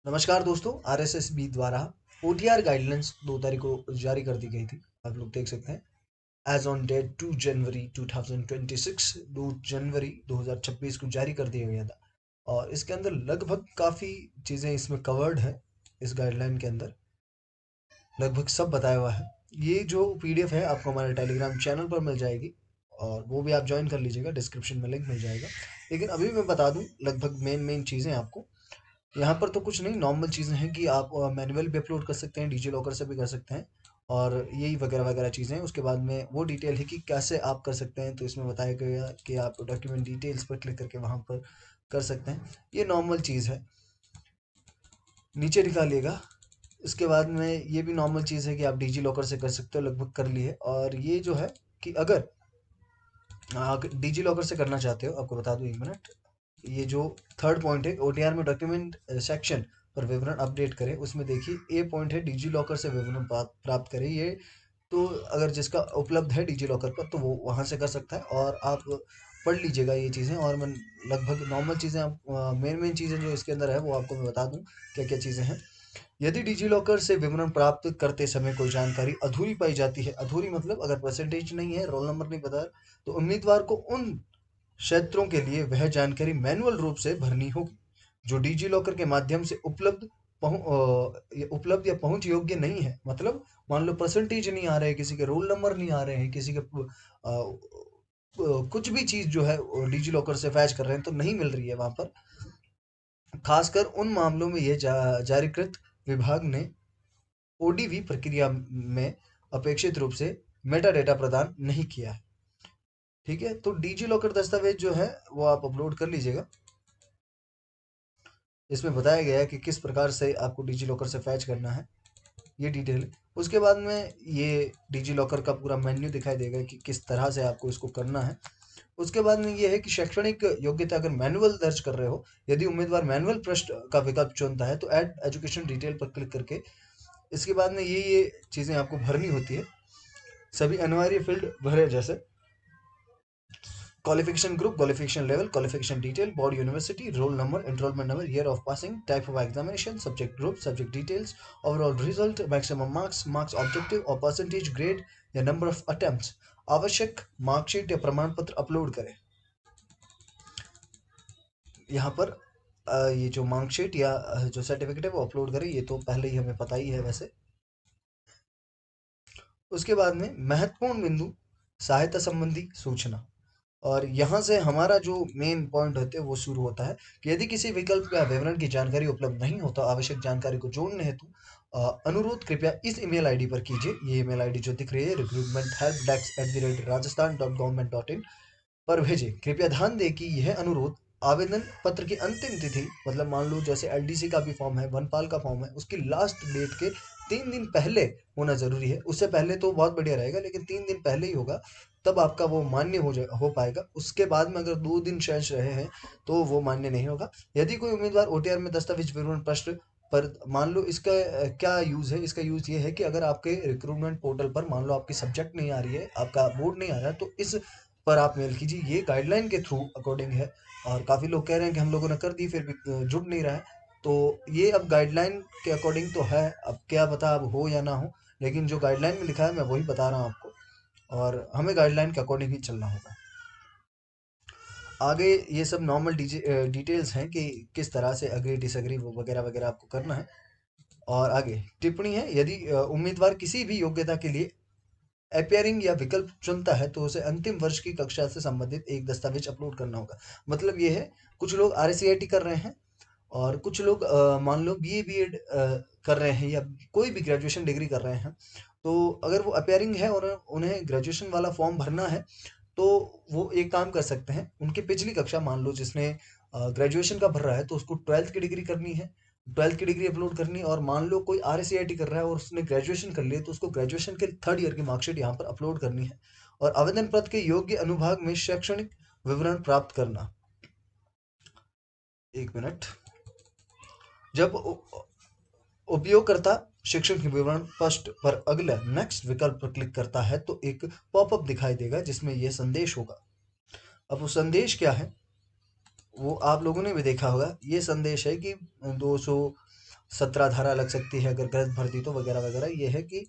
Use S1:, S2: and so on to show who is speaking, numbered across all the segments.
S1: नमस्कार दोस्तों। आरएसएसबी द्वारा ओटीआर गाइडलाइंस 2 तारीख को जारी कर दी गई थी। आप लोग देख सकते हैं एज ऑन डेट 2 जनवरी 2026 2 जनवरी 2026 को जारी कर दिया गया था। और इसके अंदर लगभग काफ़ी चीज़ें इसमें कवर्ड है। इस गाइडलाइन के अंदर लगभग सब बताया हुआ है। ये जो पीडीएफ है आपको हमारे टेलीग्राम चैनल पर मिल जाएगी और वो भी आप ज्वाइन कर लीजिएगा, डिस्क्रिप्शन में लिंक मिल जाएगा। लेकिन अभी मैं बता दूं लगभग मेन चीज़ें आपको। यहाँ पर तो कुछ नहीं, नॉर्मल चीज़ें हैं कि आप मैनुअल भी अपलोड कर सकते हैं, डिजी लॉकर से भी कर सकते हैं और यही वगैरह वगैरह चीज़ें हैं। उसके बाद में वो डिटेल है कि कैसे आप कर सकते हैं, तो इसमें बताया गया कि आप डॉक्यूमेंट डिटेल्स पर क्लिक करके वहाँ पर कर सकते हैं। ये नॉर्मल चीज़ है, नीचे निकालिएगा। इसके बाद में ये भी नॉर्मल चीज़ है कि आप डिजी लॉकर से कर सकते हो, लगभग कर लिए। और ये जो है कि अगर आप डिजी लॉकर से करना चाहते हो, आपको बता दूं 1 मिनट। ये जो थर्ड पॉइंट है ओटीआर में डॉक्यूमेंट सेक्शन पर विवरण अपडेट करें, उसमें देखिए ए पॉइंट है डिजी लॉकर से विवरण प्राप्त करें। ये तो अगर जिसका उपलब्ध है डिजी लॉकर पर तो वो वहाँ से कर सकता है। और आप पढ़ लीजिएगा ये चीज़ें। और मैं लगभग नॉर्मल चीज़ें आप मेन चीज़ें जो इसके अंदर है वो आपको मैं बता दूं क्या क्या चीज़ें हैं। यदि डिजिलॉकर से विवरण प्राप्त करते समय कोई जानकारी अधूरी पाई जाती है, अधूरी मतलब अगर परसेंटेज नहीं है, रोल नंबर नहीं पता है, तो उम्मीदवार को उन क्षेत्रों के लिए वह जानकारी मैनुअल रूप से भरनी होगी जो डिजिलॉकर के माध्यम से उपलब्ध या पहुंच योग्य नहीं है। मतलब मान लो परसेंटेज नहीं आ रहे हैं, किसी के रोल नंबर नहीं आ रहे हैं, किसी के कुछ भी चीज जो है डिजिलॉकर से फैच कर रहे हैं तो नहीं मिल रही है वहां पर। खासकर उन मामलों में यह जारीकृत विभाग ने ओडीवी प्रक्रिया में अपेक्षित रूप से मेटा डेटा प्रदान नहीं किया है। ठीक है, तो डिजी लॉकर दस्तावेज जो है वो आप अपलोड कर लीजिएगा। इसमें बताया गया है कि किस प्रकार से आपको डिजी लॉकर से फैच करना है, ये डिटेल है। उसके बाद में ये डिजी लॉकर का पूरा मेन्यू दिखाई देगा कि किस तरह से आपको इसको करना है। उसके बाद में ये है कि शैक्षणिक योग्यता अगर मैनुअल दर्ज कर रहे हो, यदि उम्मीदवार मैनुअल पृष्ठ का विकल्प चुनता है तो ऐड एजुकेशन डिटेल पर क्लिक करके इसके बाद में ये चीज़ें आपको भरनी होती है। सभी अनिवार्य फील्ड भरे, जैसे qualification group, qualification level, qualification detail, board university, roll number, enrolment number, year of passing, type of examination, subject group, subject details, overall result, maximum marks, marks objective और परसेंटेज, ग्रेड या number of attempts. आवश्यक marksheet या प्रमाण पत्र upload करें। यहाँ पर ये जो मार्कशीट या जो सर्टिफिकेट है वो अपलोड करें, ये तो पहले ही हमें पता ही है वैसे। उसके बाद में महत्वपूर्ण बिंदु, सहायता संबंधी सूचना। और यहाँ से हमारा जो मेन पॉइंट होते हैं वो शुरू होता है कि यदि किसी विकल्प या विवरण की जानकारी उपलब्ध नहीं हो तो आवश्यक जानकारी को जोड़ने हेतु अनुरोध कृपया इस ईमेल आईडी पर कीजिए। ये ईमेल आईडी जो दिख रही है recruitmenthealpdesk@rajasthan.government.in पर भेजें। कृपया ध्यान दें कि यह अनुरोध आवेदन पत्र की अंतिम तिथि, मतलब मान लो जैसे एलडीसी का भी फॉर्म है, वनपाल का फॉर्म है, उसकी लास्ट डेट के 3 दिन पहले होना जरूरी है। उससे पहले तो बहुत बढ़िया रहेगा, लेकिन 3 दिन पहले ही होगा तब आपका वो मान्य हो पाएगा। उसके बाद में अगर 2 दिन शेष रहे हैं तो वो मान्य नहीं होगा। यदि कोई उम्मीदवार ओटीआर में दस्तावेज विवरण प्रश्न पर, मान लो इसका क्या यूज़ है, इसका यूज़ ये है कि अगर आपके रिक्रूटमेंट पोर्टल पर मान लो आपकी सब्जेक्ट नहीं आ रही है, आपका बोर्ड नहीं आ रहा है, तो इस पर आप मेल कीजिए। ये गाइडलाइन के थ्रू अकॉर्डिंग है। और काफ़ी लोग कह रहे हैं कि हम लोगों ने कर दी फिर भी जुड़ नहीं रहा है, तो ये अब गाइडलाइन के अकॉर्डिंग तो है। अब क्या पता अब हो या ना हो, लेकिन जो गाइडलाइन में लिखा है मैं वही बता रहा हूँ आपको। और हमें गाइडलाइन के अकॉर्डिंग ही चलना होगा। आगे ये सब नॉर्मल डिटेल्स हैं कि किस तरह से अग्री डिसएग्री वो वगैरह वगैरह आपको करना है। और आगे टिप्पणी है, यदि उम्मीदवार किसी भी योग्यता के लिए अपेयरिंग या विकल्प चुनता है तो उसे अंतिम वर्ष की कक्षा से संबंधित एक दस्तावेज अपलोड करना होगा। मतलब ये है, कुछ लोग आरसीआईटी कर रहे हैं और कुछ लोग मान लो बीए बीएड कर रहे हैं या कोई भी ग्रेजुएशन डिग्री कर रहे हैं। तो अगर वो अपेयरिंग है और उन्हें ग्रेजुएशन वाला फॉर्म भरना है तो वो एक काम कर सकते हैं। उनकी पिछली कक्षा, मान लो जिसने ग्रेजुएशन का भर रहा है तो उसको 12th की डिग्री करनी है, 12th की डिग्री अपलोड करनी है। और मान लो कोई आरसीआईटी कर रहा है और उसने ग्रेजुएशन कर लिया तो उसको ग्रेजुएशन के 3rd ईयर की मार्कशीट यहाँ पर अपलोड करनी है। और आवेदन पत्र के योग्य अनुभाग में शैक्षणिक विवरण प्राप्त करना। 1 मिनट। जब उपयोगकर्ता शिक्षण के विवरण पृष्ठ पर अगला नेक्स्ट विकल्प पर क्लिक करता है तो एक पॉपअप दिखाई देगा जिसमें यह संदेश होगा। अब वो संदेश क्या है वो आप लोगों ने भी देखा होगा। ये संदेश है कि 200 17 धारा लग सकती है अगर गलत भर दी तो, वगैरह वगैरह। ये है कि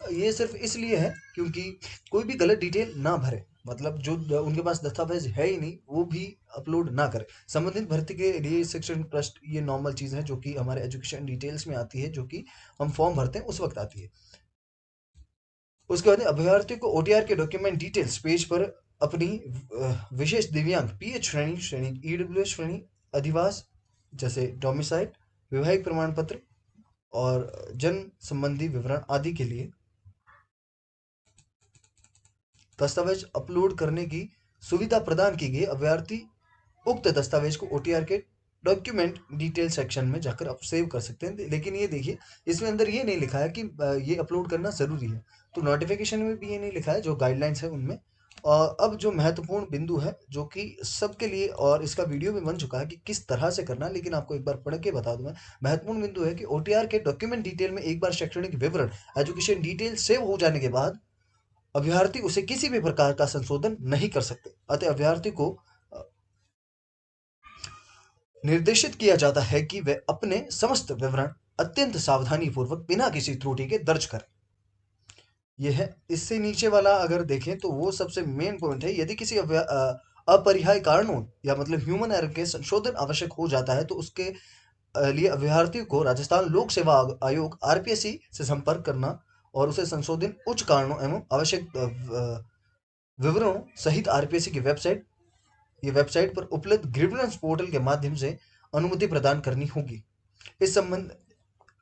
S1: ये सिर्फ इसलिए है क्योंकि कोई भी गलत डिटेल ना भरे, मतलब जो उनके पास दस्तावेज है ही नहीं वो भी अपलोड ना करे। संबंधित भर्ती के लिए शिक्षण ट्रस्ट, ये नॉर्मल चीज़ है जो कि हमारे एजुकेशन डिटेल्स में आती है, जो कि हम फॉर्म भरते हैं उस वक्त आती है। उसके बाद अभ्यर्थी को ओटीआर के डॉक्यूमेंट डिटेल्स पेज पर अपनी विशेष दिव्यांग पीएच श्रेणी, ईडब्ल्यूएस श्रेणी, अधिवास जैसे डोमिसाइल, वैवाहिक प्रमाण पत्र और जन्म संबंधी विवरण आदि के लिए दस्तावेज अपलोड करने की सुविधा प्रदान की गई। अभ्यर्थी उक्त दस्तावेज को ओटीआर के डॉक्यूमेंट डिटेल सेक्शन में जाकर आप सेव कर सकते हैं। लेकिन ये देखिए, इसमें अंदर ये नहीं लिखा है कि ये अपलोड करना ज़रूरी है, तो नोटिफिकेशन में भी ये नहीं लिखा है, जो गाइडलाइंस है उनमें। और अब जो महत्वपूर्ण बिंदु है जो कि सबके लिए, और इसका वीडियो भी बन चुका है कि किस तरह से करना है, लेकिन आपको एक बार पढ़ के बता दूं मैं। महत्वपूर्ण बिंदु है कि ओटीआर के डॉक्यूमेंट डिटेल में एक बार शैक्षणिक विवरण, एजुकेशन डिटेल सेव हो जाने के बाद अभ्यर्थी उसे किसी भी प्रकार का संशोधन नहीं कर सकते। अतः अभ्यर्थी को निर्देशित किया जाता है कि वे अपने समस्त विवरण अत्यंत सावधानी पूर्वक बिना किसी त्रुटि के दर्ज करें। यह है। इससे नीचे वाला अगर देखें तो वो सबसे मेन पॉइंट है। यदि किसी अपरिहार्य कारणों या मतलब ह्यूमन एरर के संशोधन आवश्यक हो जाता है तो उसके लिए अभ्यर्थी को राजस्थान लोक सेवा आयोग आरपीएससी से संपर्क करना और उसे संशोधन उच्च कारणों एवं आवश्यक विवरणों सहित आरपीएससी की वेबसाइट पर उपलब्ध ग्रीवेंस पोर्टल के माध्यम से अनुमति प्रदान करनी होगी। इस संबंध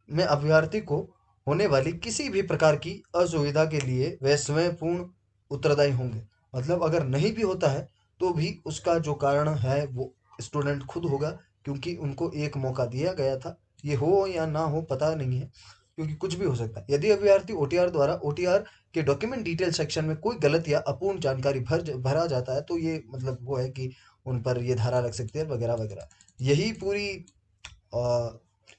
S1: में अभ्यर्थी को होने वाली किसी भी प्रकार की असुविधा के लिए वे स्वयं पूर्ण उत्तरदायी होंगे। मतलब अगर नहीं भी होता है तो भी उसका जो कारण है वो स्टूडेंट खुद होगा, क्योंकि उनको एक मौका दिया गया था। ये हो या ना हो पता नहीं है, क्योंकि कुछ भी हो सकता है। यदि अभ्यर्थी ओटीआर द्वारा ओटीआर के डॉक्यूमेंट डिटेल सेक्शन में कोई गलत या अपूर्ण जानकारी भरा जाता है तो ये मतलब वो है कि उन पर ये धारा लग सकती है वगैरह वगैरह। यही पूरी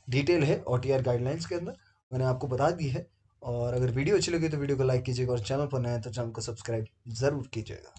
S1: डिटेल है ओटीआर गाइडलाइंस के अंदर, मैंने आपको बता दी है। और अगर वीडियो अच्छी लगी तो वीडियो को लाइक कीजिएगा और चैनल पर नए हैं तो चैनल को सब्सक्राइब ज़रूर कीजिएगा।